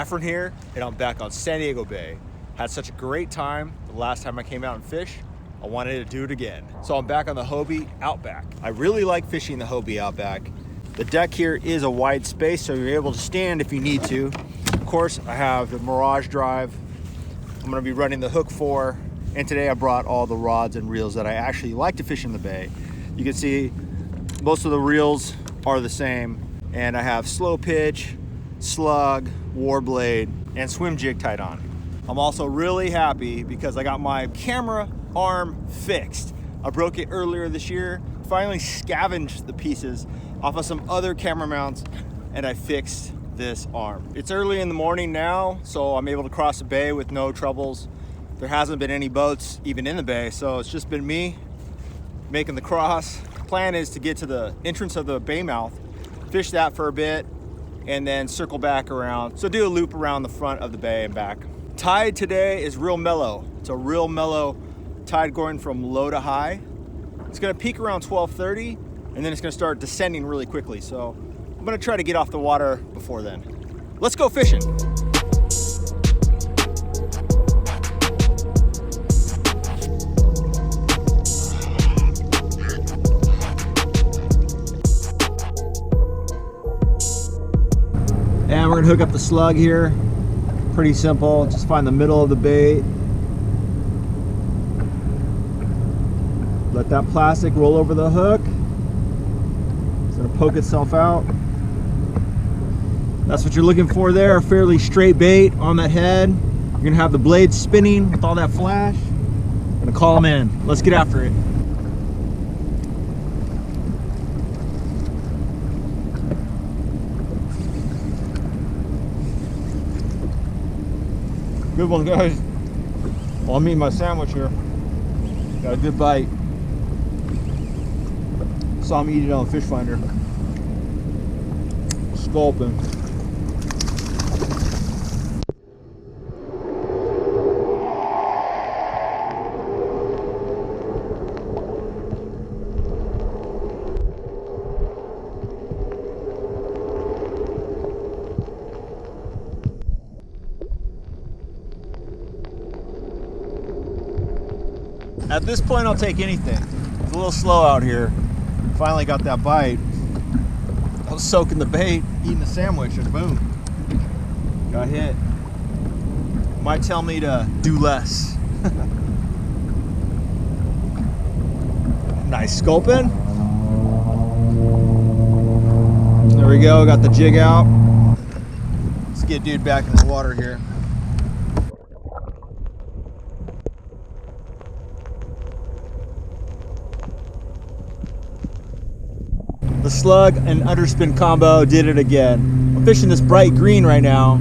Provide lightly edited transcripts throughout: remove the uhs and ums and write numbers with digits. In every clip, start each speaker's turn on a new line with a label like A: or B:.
A: Efren here, and I'm back on San Diego Bay. Had such a great time the last time I came out and fished. I wanted to do it again. So I'm back on the Hobie Outback. I really like fishing the Hobie Outback. The deck here is a wide space, so you're able to stand if you need to. Of course, I have the Mirage Drive I'm gonna be running the hook for, and today I brought all the rods and reels that I actually like to fish in the bay. You can see most of the reels are the same, and I have slow pitch, slug, war blade, and swim jig tied on. I'm also really happy because I got my camera arm fixed. I broke it earlier this year, finally scavenged the pieces off of some other camera mounts, and I fixed this arm. It's early in the morning now, so I'm able to cross the bay with no troubles. There hasn't been any boats even in the bay, so it's just been me making the cross. Plan is to get to the entrance of the bay mouth, fish that for a bit, and then circle back around. So do a loop around the front of the bay and back. Tide today is real mellow. It's a real mellow tide going from low to high. It's gonna peak around 12:30, and then it's gonna start descending really quickly. So I'm gonna try to get off the water before then. Let's go fishing. And we're gonna hook up the slug here. Pretty simple, just find the middle of the bait. Let that plastic roll over the hook. It's gonna poke itself out. That's what you're looking for there, a fairly straight bait on that head. You're gonna have the blade spinning with all that flash. I'm gonna call them in. Let's get after it. Good one, guys. Well, I'm eating my sandwich here. Got a good bite. Saw him eat it on the fish finder. Sculpin. At this point, I'll take anything. It's a little slow out here. Finally got that bite. I was soaking the bait, eating the sandwich, and boom, got hit. Might tell me to do less. Nice sculpin. There we go, got the jig out. Let's get dude back in the water here. The slug and underspin combo did it again. I'm fishing this bright green right now.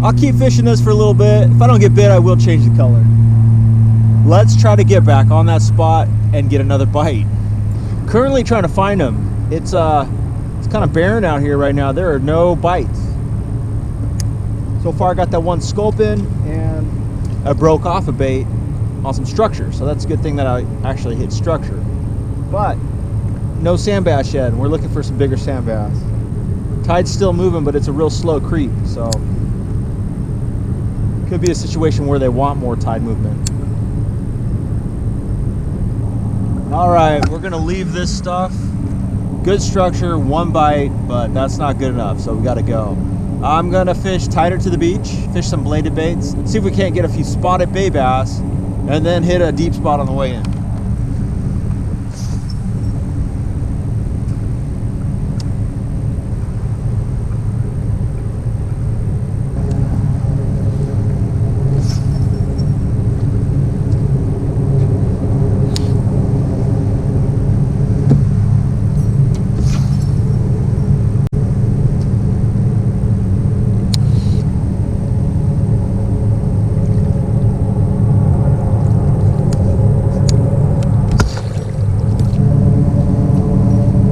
A: I'll keep fishing this for a little bit. If I don't get bit, I will change the color. Let's try to get back on that spot and get another bite. Currently trying to find them. It's kind of barren out here right now. There are no bites. So far I got that one sculpin, and I broke off a bait on some structure. So that's a good thing that I actually hit structure. But no sand bass yet, and we're looking for some bigger sand bass. Tide's still moving, but it's a real slow creep, so could be a situation where they want more tide movement. All right, we're gonna leave this stuff. Good structure, one bite, but that's not good enough, so we gotta go. I'm gonna fish tighter to the beach, fish some bladed baits, see if we can't get a few spotted bay bass, and then hit a deep spot on the way in.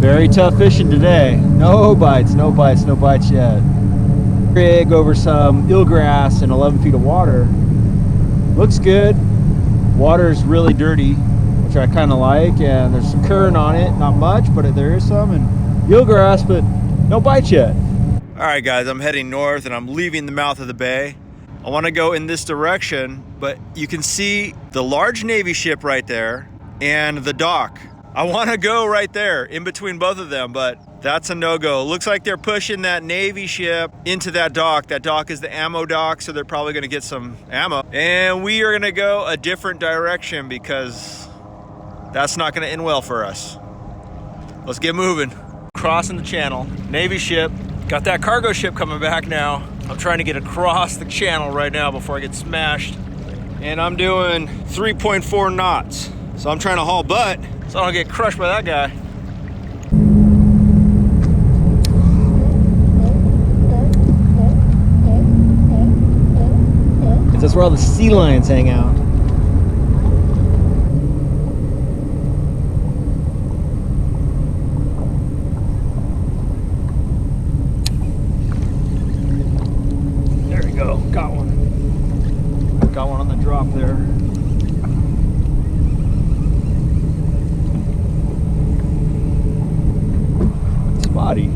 A: Very tough fishing today. No bites, no bites, no bites yet. Rig over some eelgrass and 11 feet of water. Looks good. Water's really dirty, which I kind of like, and there's some current on it, not much, but there is some, and eelgrass, but no bites yet. All right, guys, I'm heading north and I'm leaving the mouth of the bay. I want to go in this direction, but you can see the large Navy ship right there and the dock. I want to go right there in between both of them, but that's a no-go. Looks like they're pushing that Navy ship into that dock. That dock is the ammo dock, so they're probably going to get some ammo. And we are going to go a different direction because that's not going to end well for us. Let's get moving. Crossing the channel, Navy ship. Got that cargo ship coming back now. I'm trying to get across the channel right now before I get smashed. And I'm doing 3.4 knots. So I'm trying to haul butt so I don't get crushed by that guy.
B: That's where all the sea lions hang out. Got one. Got one on the drop there. Spotty.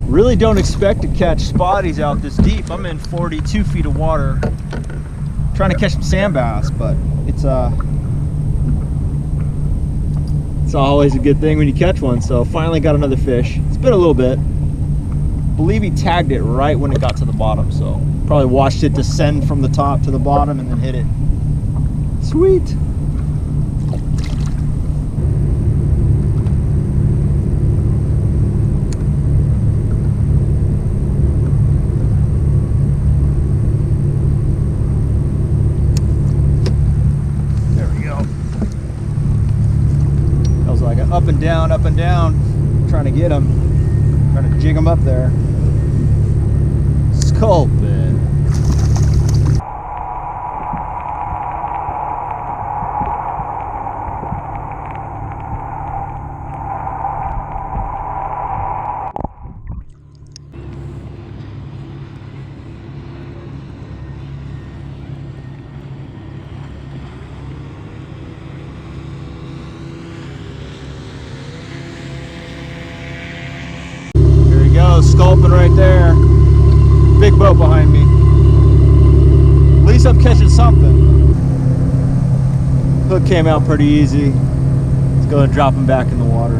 B: Really don't expect to catch spotties out this deep. I'm in 42 feet of water trying to catch some sand bass, but it's always a good thing when you catch one. So finally got another fish. It's been a little bit. I believe he tagged it right when it got to the bottom, so probably watched it descend from the top to the bottom and then hit it. Sweet. Up and down, trying to get him, trying to jig him up there. Sculpin. Sculpin right there. Big boat behind me. At least I'm catching something. Hook came out pretty easy. Let's go and drop him back in the water.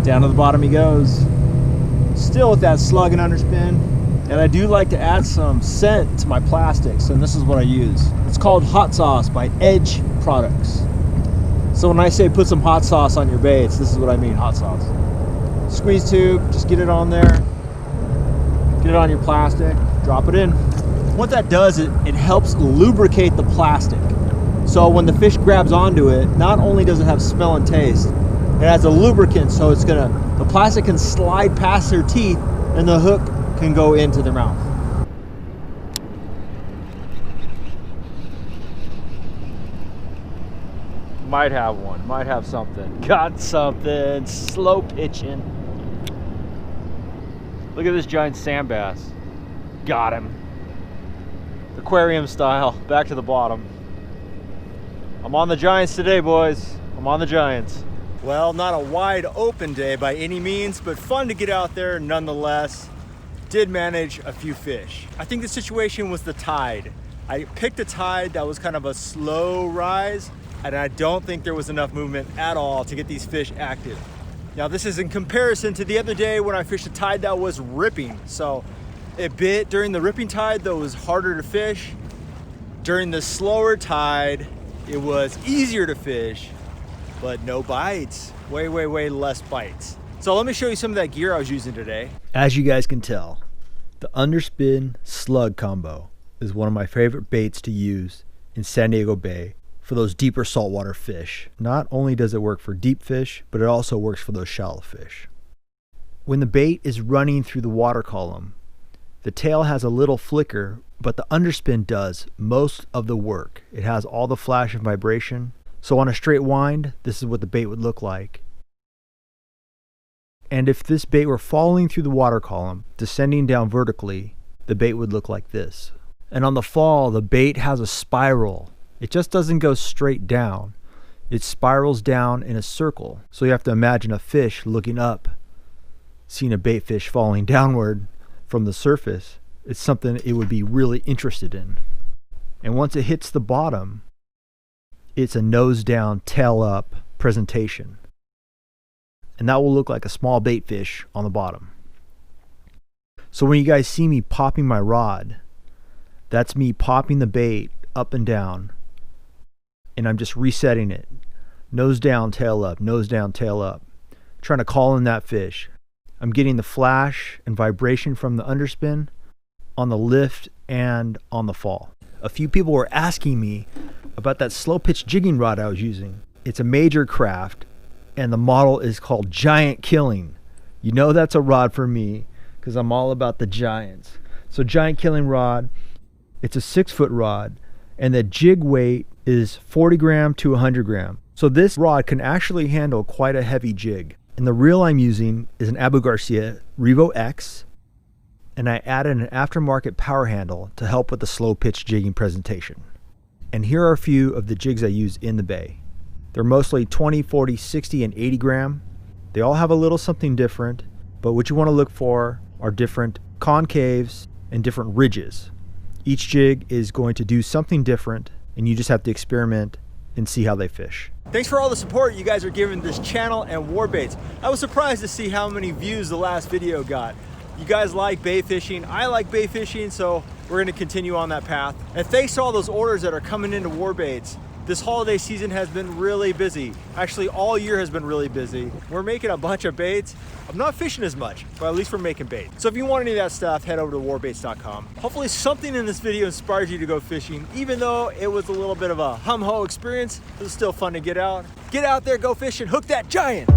B: Down to the bottom he goes. Still with that slug and underspin. And I do like to add some scent to my plastics, and this is what I use. It's called Hot Sauce by Edge Products. So when I say put some hot sauce on your baits, this is what I mean, hot sauce. Squeeze tube, just get it on there, get it on your plastic, drop it in. What that does is it helps lubricate the plastic. So when the fish grabs onto it, not only does it have smell and taste, it adds a lubricant, so the plastic can slide past their teeth and the hook can go into their mouth. Might have one, might have something. Got something, slow pitching. Look at this giant sand bass. Got him. Aquarium style, back to the bottom. I'm on the giants today, boys. I'm on the giants. Well, not a wide open day by any means, but fun to get out there nonetheless. Did manage a few fish. I think the situation was the tide. I picked a tide that was kind of a slow rise, and I don't think there was enough movement at all to get these fish active. Now this is in comparison to the other day when I fished a tide that was ripping. So it bit during the ripping tide, though it was harder to fish. During the slower tide, it was easier to fish, but no bites. Way less bites. So let me show you some of that gear I was using today. As you guys can tell, the underspin slug combo is one of my favorite baits to use in San Diego Bay for those deeper saltwater fish. Not only does it work for deep fish, but it also works for those shallow fish. When the bait is running through the water column, the tail has a little flicker
C: but the underspin does most of the work. It has all the flash and vibration. So on a straight wind, this is what the bait would look like. And if this bait were falling through the water column, descending down vertically, the bait would look like this. And on the fall, the bait has a spiral. It just doesn't go straight down. It spirals down in a circle. So you have to imagine a fish looking up, seeing a bait fish falling downward from the surface. It's something it would be really interested in. And once it hits the bottom, it's a nose down, tail up presentation. And that will look like a small bait fish on the bottom. So when you guys see me popping my rod, that's me popping the bait up and down, and I'm just resetting it. Nose down, tail up, nose down, tail up. Trying to call in that fish. I'm getting the flash and vibration from the underspin on the lift and on the fall. A few people were asking me about that slow pitch jigging rod I was using. It's a major craft, and the model is called Giant Killing. You know that's a rod for me because I'm all about the giants. So Giant Killing rod, it's a 6-foot rod, and the jig weight is 40 gram to 100 gram. So this rod can actually handle quite a heavy jig. And the reel I'm using is an Abu Garcia Revo X, and I added an aftermarket power handle to help with the slow pitch jigging presentation. And here are a few of the jigs I use in the bay. They're mostly 20, 40, 60, and 80 gram. They all have a little something different, but what you want to look for are different concaves and different ridges. Each jig is going to do something different, and you just have to experiment and see how they fish.
A: Thanks for all the support you guys are giving this channel and WARBAITS. I was surprised to see how many views the last video got. You guys like bait fishing, I like bait fishing, so we're gonna continue on that path. And thanks to all those orders that are coming into WARBAITS. This holiday season has been really busy. Actually, all year has been really busy. We're making a bunch of baits. I'm not fishing as much, but at least we're making bait. So if you want any of that stuff, head over to warbaits.com. Hopefully something in this video inspires you to go fishing. Even though it was a little bit of a hum-ho experience, it was still fun to get out. Get out there, go fishing, hook that giant.